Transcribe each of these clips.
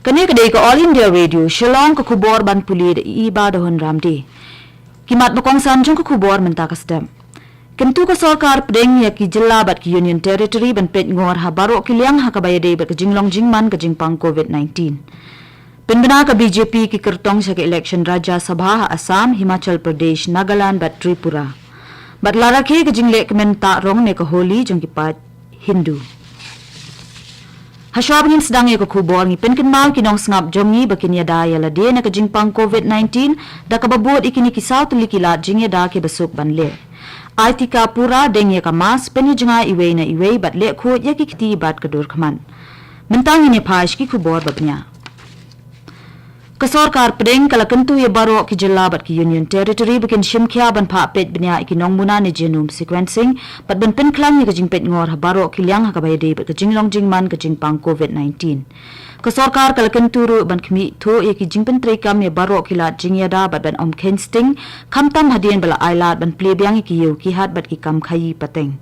Kani kedai ke All India Radio Shillong ke kubor ban puli de iba dohon ramdi. Kimat bakong sanjung ke kubor menta kasdam. Kentu ke sarkar pedeng ya ki jilla bat ki Union Territory ban pet ngor ha barok ki liang ha kabayade bat ke jinglong jingman ke jingpang COVID-19. Penbena ke BJP ki kertong sa ke election Raja Sabha ha Assam, Himachal Pradesh, Nagaland bat Tripura. Bat larake ke jinglek menta rong ne ke Holi jong ki pat Hindu. Hasyabingin sedang ia ke kubor ngi penken mau kinong sengap jongi bakin yada ya lade na ke jingpang COVID-19 da ke babut ikini kisau tulikilat jing yada ke besuk ban le. Aitika pura deng ya ke mas penye jenga iwe na iwe bat le khut ya ki kiti bat kedur keman. Mentang ini paish ki kubor babnya. Kesorkar pedeng kala kentu ya barok ki jilla bat ki Union Territory bikin shimkya ban pa pet benya ikinong muna ni genome sequencing bat ban pen klang ni ke jingpet ngor ha barok ki liang ha kabayade bat ke jinglong jingman ke jingpang COVID-19. Kesorkar kala kentu ru ban kmi tho ya ki jingpen trekam ya barok ki lat jing yada bat ban om kensting kamtam hadien bala ailat ban plebyang ki yu ki hat bat ki kam khayi pateng.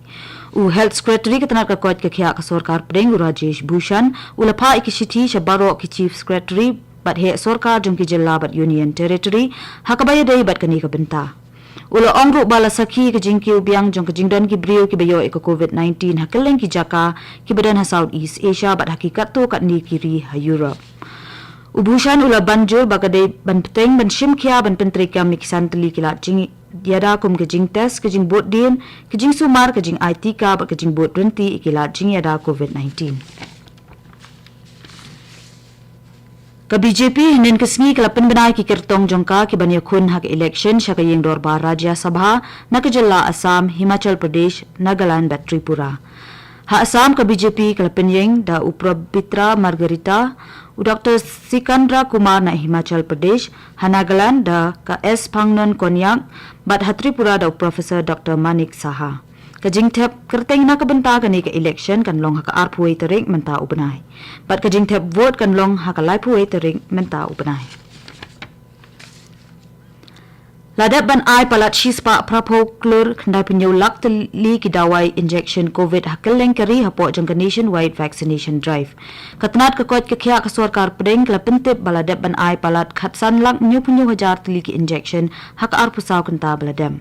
U Health Secretary ketanat ke kot ke khia kesorkar pedeng Rajesh Bhushan ulapa ikishiti sha barok ki Chief Secretary bat he sorkar jong ki jilla bat Union Territory hakabaya dei bat kani ka benta. Ulo ongru bala sakhi ke jing ki ubiang jong ke jingdan ki brio ki bayo ek COVID-19 hakeleng ki jaka ki badan ha South East Asia bat hakikat to kat ni kiri ha Europe. Ubushan ula banjul bagade ban peteng ban shimkhia ban pentrikam mi kisan teli kilat jing yada kum ke jing test ke jing bot din ke jing sumar ke jing IT ka bat ke jing bot renti ikilat jing yada COVID-19. Ka BJP hinin kesengi kala penbenai ki kertong jongka ki banya kun hak election syaka yeng dorba Rajya Sabha na ke jilla Assam, Himachal Pradesh, Nagaland bat Tripura. Ha Assam ka BJP kala penyeng da Uprabitra Margarita, u Dr. Sikandra Kumar na Himachal Pradesh, ha Nagaland da ka S. Pangnon Konyak, bat ha Tripura da Professor Dr. Manik Saha. Kajing tep kerteng na kabenta kani ke election kan long haka arpuwe tering menta ubenai. Bat kajing tep vote kan long haka laipuwe tering menta ubenai. Ladap ban ai palat shispa prapo klur kandai penyo lak teli kidawai injection COVID hakeleng kari hapok jangka nationwide vaccination drive. Katanat kakot kekhia kesorkar pedeng kala pentip baladap ban ai palat khatsan lak penyo hajar teli ki injection haka arpusau kenta baladam.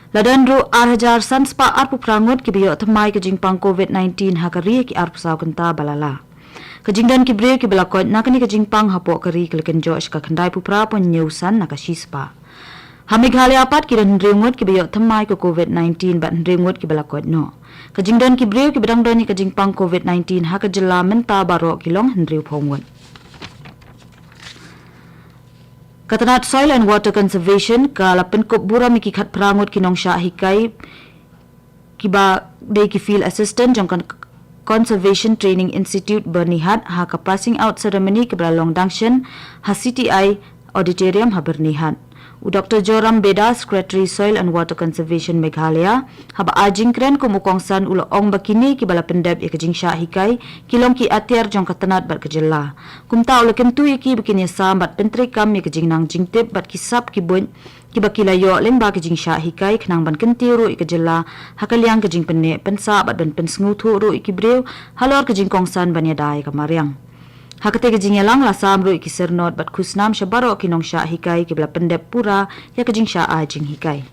Ladan ru 8,000 sanspa arpu prangut ki biyo thamai ke jingpang COVID-19 hakari ki arpu saw kenta balala. Ke jingdan ki bre ki balakot nakani ke jingpang hapo kari kelken Josh ka khandai pupra pon nyusan nakashispa. Hamighalaya apat ki ran ringut ki biyo thamai ke COVID-19 bat ringut ki balakot no. Ke jingdan ki bre ki bedang doni ke jingpang COVID-19 haka jilla menta baro ki long hendriu phongut. Katanat Soil and Water Conservation kala penkop bura miki khat prangut kinong sya hikai kiba de ki field assistant jong Conservation Training Institute bernihat ha ka passing out ceremony kibra long dangshan ha CTI auditorium ha bernihat. U Dr. Joram Beda Secretary Soil and Water Conservation Meghalaya haba ajing kren ko mukongsan ulo ong bakini ki bala pendep ya kajing sya hikai kilong ki atiar jong katanat bat kejela kumta ulo kentu iki bikini sam bat pentri kam ya kajing nang jingtip bat kisap ki bun ki bakila yo leng ba kajing sya hikai khnang ban kentiru ikejela hakaliang kajing penne pensa bat ban pensngu thu ru ikibreu halor kajing kongsan banya dai kamariang. Hakate ke jingya lang la samru iki sernot bat kusnam shabaro kinong sya hikai ki bla pendep pura ya ke jing sya ajing hikai.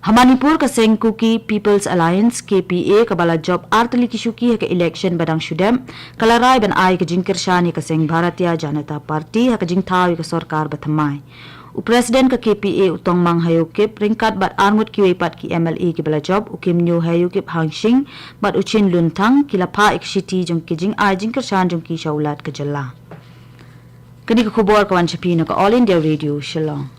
Hamanipur ka Sengkuki People's Alliance KPA kabala job artali kisuki ke election badang syudem kalarai ban ai ke jing kirshani ka Seng Bharatiya Janata Party ha ke jing thawi ka sarkar bathamai. U Presiden ke KPA utong mang hayukip ringkat bat armut kiwe pat ki MLA ki bala job ukim nyu hayukip hangshing bat uchin luntang kilapa ikshiti jong ki jing ai jing kershan jong ki shaulat ke jalla. Kini ke khubor kawan chapino ka All India Radio Shillong.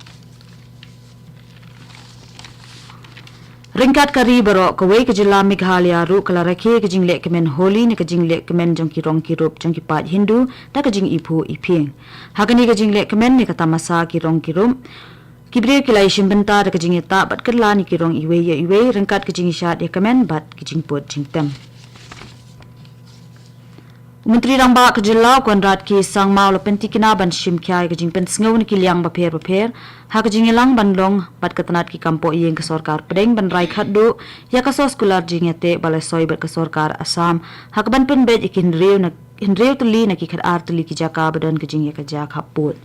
Ringkat kari baro kawai ke jilla Meghalaya ru kala rakhe ke jingle kemen Holi ne ke jingle kemen jong ki rong ki rup jong ki pat Hindu da ke jing ipu iping. Hakani ke jingle kemen ne kata masa ki rong ki rum kibre ki lai shimbenta da ke jing ta bat kerla ni ki rong iwe ya iwe ringkat ke jing shat ya kemen bat ke jing pot jing tem. Menteri Rangba ke Jelau Konrad ki sang mau lo pentikina ban shim kyai ke jing pen sngau ni kiliang baper ha ke jing elang ban long bat ketanat ki kampo ieng ke sorkar pedeng ban rai khaddu ya ka sos kular jingete balai soi ber ke sorkar Assam ha ke ban pen bet ikin reu tuli na ki khat ar tuli ki jaka badan ke jing ya ka jak haput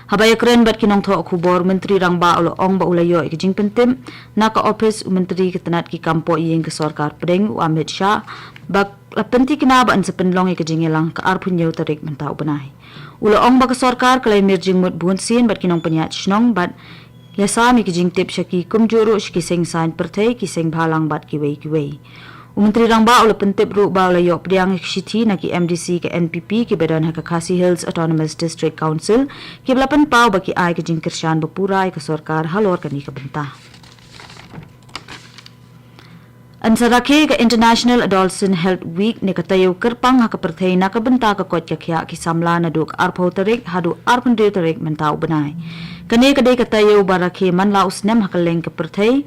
habaya kren bat kinong tho khubor menteri Rangba ulo ong ba ulayo ke jing pentim na ka office menteri ketanat ki kampo ieng ke sorkar pedeng Amit Shah bak lapenti kinaba an sepenlong ke jingelang ka arpun yau tarik mentau benai ulo ong ba ka sorkar kalai mirjing mut bunsin bat kinong penyat shnong bat yasami ke jing tip shaki kumjuru shki seng sign perthei ki seng bhalang bat ki wei Menteri Rangba ulo pentip ru ba ulo yok priang shiti na ki MDC ke NPP ki badan ha ka Khasi Hills Autonomous District Council ki belapan pau ba ki ai ke jing kershan bapurai ke sorkar halor kani ka bentah Ansarake ke International Adolescent Health Week ne katayo kerpang ha kaperthei na kabenta ka kot kya ki samla na duk arpho tarik hadu arpun de tarik mentau benai kane kadai katayo barake manla usnem hakaleng kaperthei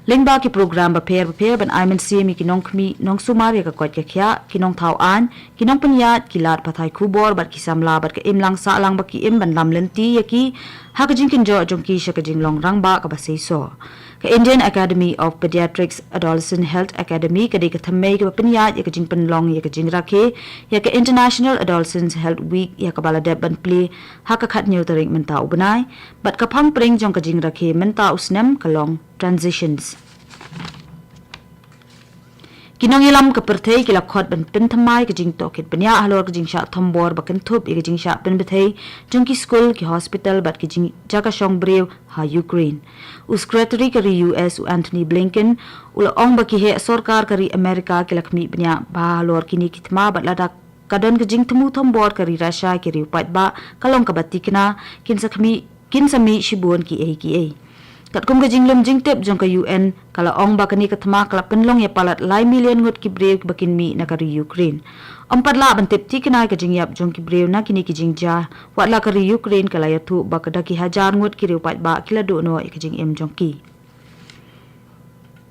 lengba ki program baper ban aimen simi ki nongkmi nong sumari ka kot kya ki nong thau an ki nong penyat ki lat pathai khubor bat ki samla bat ka imlang sa lang ba ki im ban lam lenti yaki ha ka jingkin jo jongki sha ka jinglong rangba ka basei so ka Indian Academy of Pediatrics Adolescent Health Academy ka de ka thammei ka penyat ya ka jing penlong ya ka jing rakhe ya ka International Adolescent Health Week ya ka baladep ban play ha ka khat new taring mentau benai bat ka phang pring jong ka jing rakhe mentau usnem kalong transitions Kinong ilam ka perthei kila khot ban pen thamai ka jing tokit penya halor ka jing sha thombor bakan thup ka jing sha pen bethei jong ki school ki hospital bat ki jing jaka shong brew ha Ukraine secretary ka US Anthony Blinken ul ong ba ki he sarkar ka ri America ki lakmi penya ba halor kini kitma bat ladak kadon ka jing thmu thombor ka ri Russia ki ri pat ba kalong ka batikna kin sami shibun ki ai kat kum ka jinglum jingtep jong ka UN kala ong ba kani kathma kala penlong ya palat lai million ngot ki brew bakin mi na ka ri Ukraine ampat la ban tep tikna ka jingyap jong ki brew na kini ki jingja wat la ka ri Ukraine kala ya thu ba ka daki hajar ngot ki ri pat ba kila do no ka jing em jong ki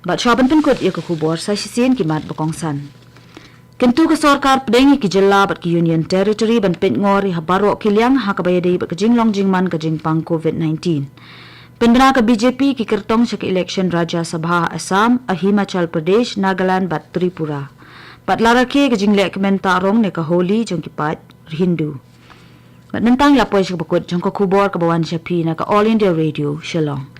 bat shaban pen kot ya ka khubor sa sisen ki mat bakong san Kentu ka sorkar pedengi ki jilla bat ki Union Territory ban pet ngori habaro kiliang ha ka bayade ba ka jinglong jingman ka jingpang COVID-19 Penbena ka BJP ki kertong sa election Rajya Sabha Assam, Himachal Pradesh, Nagaland bat Tripura. Pat larake ka jingle komentarong ne ka holi jong ki pat Hindu. Bat mentang lapoy sa bakot jong ka kubor ka bawan siya pi na ka All India Radio, Shillong.